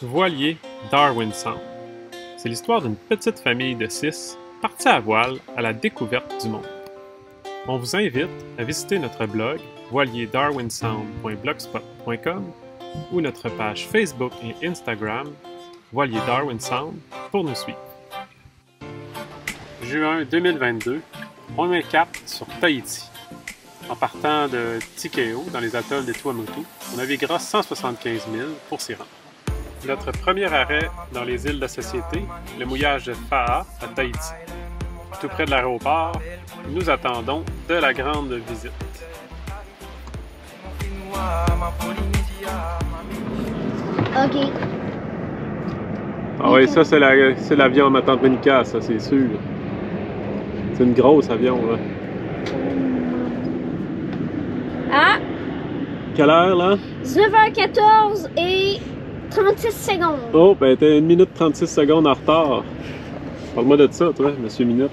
Voilier Darwin Sound. C'est l'histoire d'une petite famille de 6 partis à voile à la découverte du monde. On vous invite à visiter notre blog voilierdarwinsound.blogspot.com ou notre page Facebook et Instagram Voilier Darwin Sound pour nous suivre. Juin 2022, on met cap sur Tahiti. En partant de Tikeo, dans les atolls des Tuamotu, on naviguera 175 000 pour s'y rendre. Notre premier arrêt dans les îles de la Société, le mouillage de Fa'a à Tahiti. Tout près de l'aéroport, nous attendons de la grande visite. OK. Ah oui, ça c'est l'avion à ma tante Monica, ça c'est sûr. C'est une grosse avion là. Ah! Quelle heure là? 19h14 et 36 secondes. Oh, ben t'es 1 minute 36 secondes en retard. Parle-moi de ça, toi, monsieur Minute.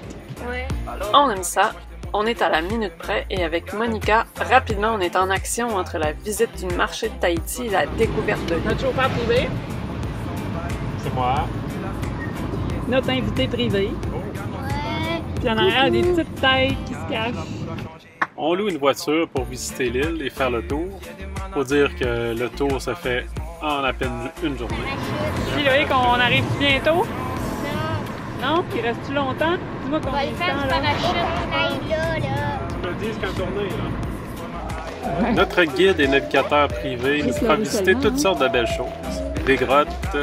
Ouais. On aime ça. On est à la minute près et avec Monica, rapidement on est en action entre la visite du marché de Tahiti et la découverte de Notre chauffeur privé, C'est moi. notre invité privé, Ouais. puis en arrière des petites têtes qui se cachent. On loue une voiture pour visiter l'île et faire le tour. Faut dire que le tour se fait en à peine une journée. Puis Loïc, on arrive bientôt? Non, Non? Il reste-tu longtemps? Dis-moi on va combien le de faire temps, du là? parachute. Aïe là. Tu me le dis qu'en tournée, là. Notre guide et navigateur privé nous fera visiter toutes sortes de belles choses. Des grottes,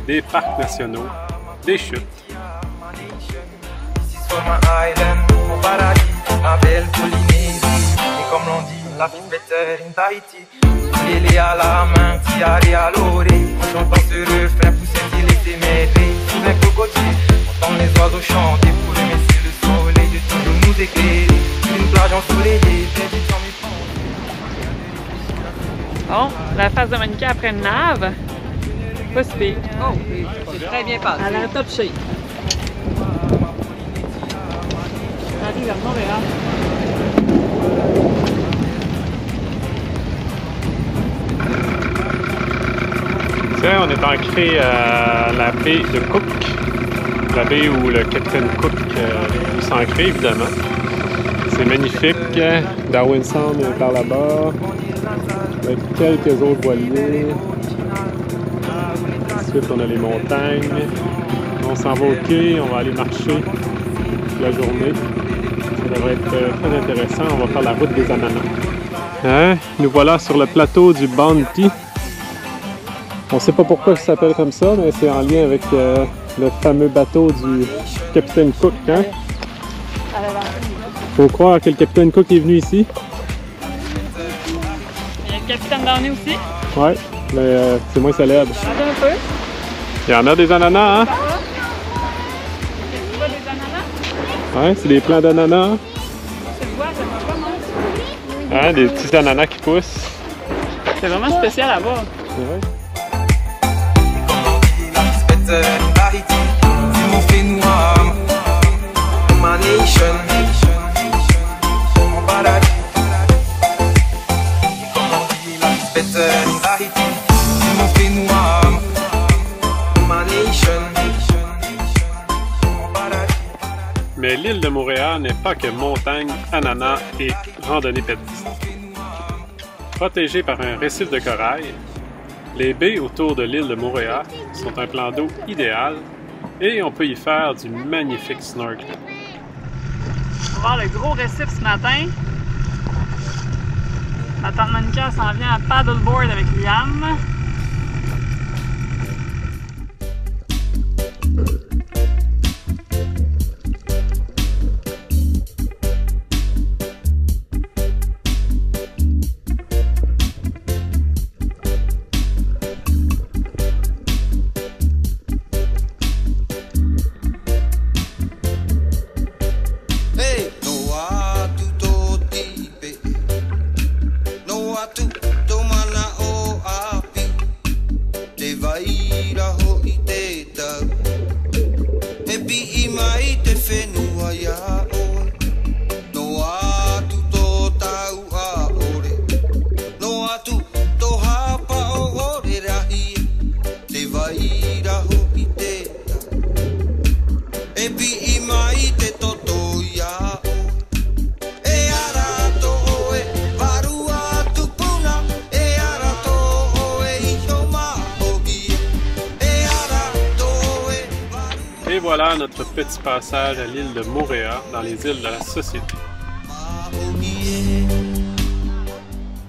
des parcs nationaux, des chutes. Au paradis, ma belle Polynésie. Et comme l'on dit, la vie better in Tahiti. Lélé à la main, tiare à l'oreille. J'entends ce refrain pousser l'éphémérité. Sous un cocotier, entendre les oiseaux chanter. Pour remercier le soleil de toujours nous éclairer. Une plage ensoleillée, très vite sans m'y prendre. Bon, la face de Monica après une nave. Pas si pire. Oh, c'est très bien passé. Elle a un top shape. On arrive vers Montréal. Tiens, on est ancré à la baie de Cook. La baie où le capitaine Cook est ancré, évidemment. C'est magnifique. Darwin Sound est par là-bas. Avec quelques autres voiliers. Ensuite, on a les montagnes. On s'en va au quai, on va aller marcher toute la journée. Ça devrait être très intéressant. On va faire la route des ananas. Hein? Nous voilà sur le plateau du Bounty. On ne sait pas pourquoi ça s'appelle comme ça, mais c'est en lien avec le fameux bateau du capitaine Cook. Hein? Faut croire que le capitaine Cook est venu ici. Il y a le capitaine Downey aussi. Ouais, mais c'est moins célèbre. Attends un peu. Il y en a des ananas, hein? Tu vois des ananas? Ouais, c'est des plants d'ananas. Tu le vois, ça va pas, non? Hein, des petits ananas qui poussent. C'est vraiment spécial à voir. Ouais. La vie better in Tahiti. C'est mon fait noir. Ma nation. Mon paradis. Comme on dit, la vie better in Tahiti. C'est mon fait noir. Ma nation. Mon paradis. Mais l'île de Moorea n'est pas que montagne, ananas et randonnée pédestre. Protégée par un récif de corail, les baies autour de l'île de Moorea sont un plan d'eau idéal et on peut y faire du magnifique snorkeling. On va voir le gros récif ce matin. Ma tante Monica s'en vient à paddleboard avec Liam. Hey, no atu to tipe, no atu to mana o api, te vaira ho I te tau, me pi I mai te whenua ia oe, no atu to tau a ore, no atu to hapa o ore rahi, te vai voilà notre petit passage à l'île de Moorea, dans les îles de la Société.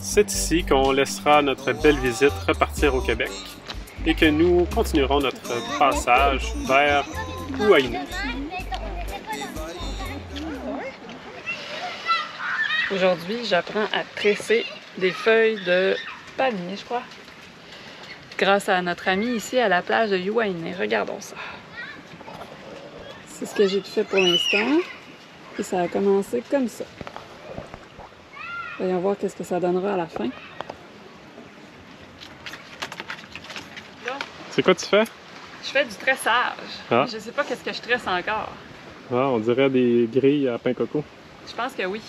C'est ici qu'on laissera notre belle visite repartir au Québec et que nous continuerons notre passage vers Huaïnou. Aujourd'hui, j'apprends à tresser des feuilles de palmier, je crois. Grâce à notre ami ici à la plage de Huaïnou. Regardons ça. C'est ce que j'ai fait pour l'instant. Et ça a commencé comme ça. Voyons voir qu'est-ce que ça donnera à la fin. C'est quoi tu fais? Je fais du tressage. Ah. Je sais pas qu'est-ce que je tresse encore. Ah, on dirait des grilles à pain coco. Je pense que oui.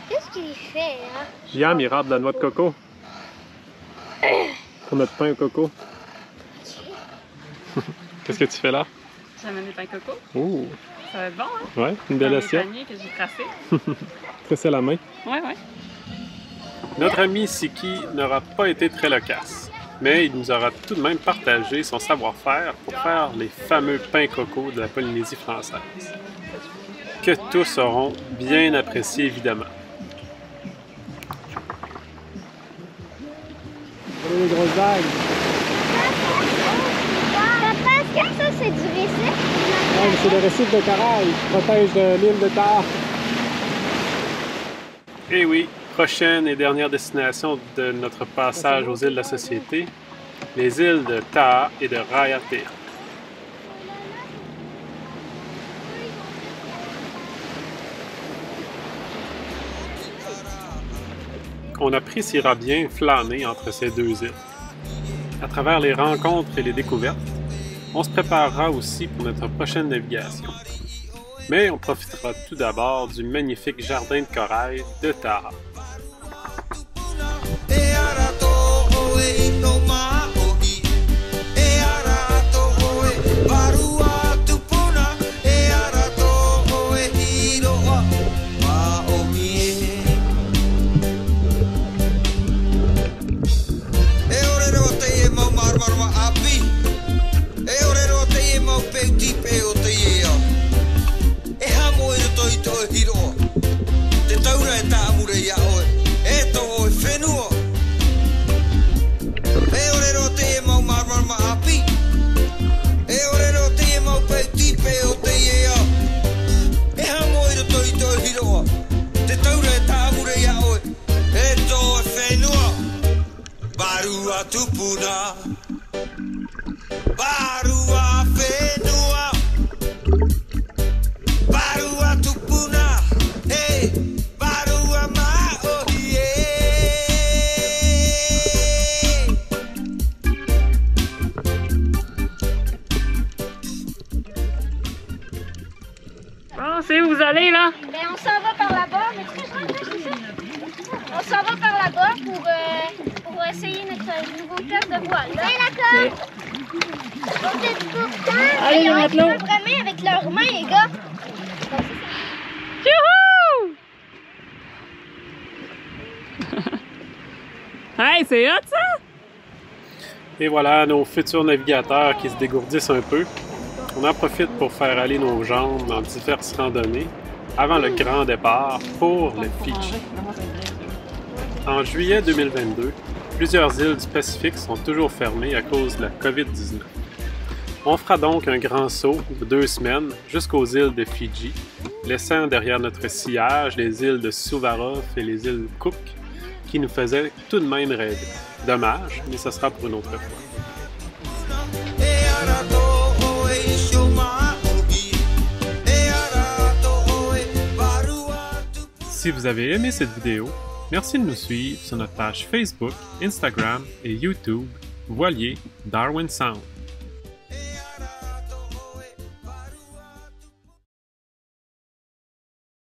Qu'est-ce qu'il fait, là? Liam, il râpe de la noix de coco. Pour notre pain au coco. Qu'est-ce que tu fais là? J'amène des pains coco. Oh! Ça va être bon, hein? Ouais, une belle Dans assiette. les paniers que j'ai tracés. Tresser la main. Ouais, ouais. Notre ami Siki n'aura pas été très loquace, mais il nous aura tout de même partagé son savoir-faire pour faire les fameux pains coco de la Polynésie française. Que tous auront bien apprécié, évidemment. Les grosses vagues. Papa, est-ce que ça, c'est du récif? C'est le récif de corail qui protège l'île de Taha. Et oui, prochaine et dernière destination de notre passage aux îles de la Société, les îles de Taha et de Raiatea. On appréciera bien flâner entre ces deux îles. À travers les rencontres et les découvertes, on se préparera aussi pour notre prochaine navigation. Mais on profitera tout d'abord du magnifique jardin de corail de Taha. Tupuna Barua Fenua Barua Tupuna Hey Barua Maohie. Bon, c'est où vous allez, là? Ben, on s'en va par là-bas, mais tu sais, on s'en va par là-bas pour essayer notre nouveau club de voile. Ben, d'accord! Vous êtes contents? Allez, les Ils matelots! peuvent remer avec leurs mains, les gars! Youhou! Hey, c'est hot, ça? Et voilà nos futurs navigateurs qui se dégourdissent un peu. On en profite pour faire aller nos jambes dans diverses randonnées avant le grand départ pour le Fidji. En juillet 2022, plusieurs îles du Pacifique sont toujours fermées à cause de la COVID-19. On fera donc un grand saut de 2 semaines jusqu'aux îles de Fidji, laissant derrière notre sillage les îles de Suvarov et les îles Cook, qui nous faisaient tout de même rêver. Dommage, mais ce sera pour une autre fois. Si vous avez aimé cette vidéo, merci de nous suivre sur notre page Facebook, Instagram et YouTube, Voilier Darwin Sound.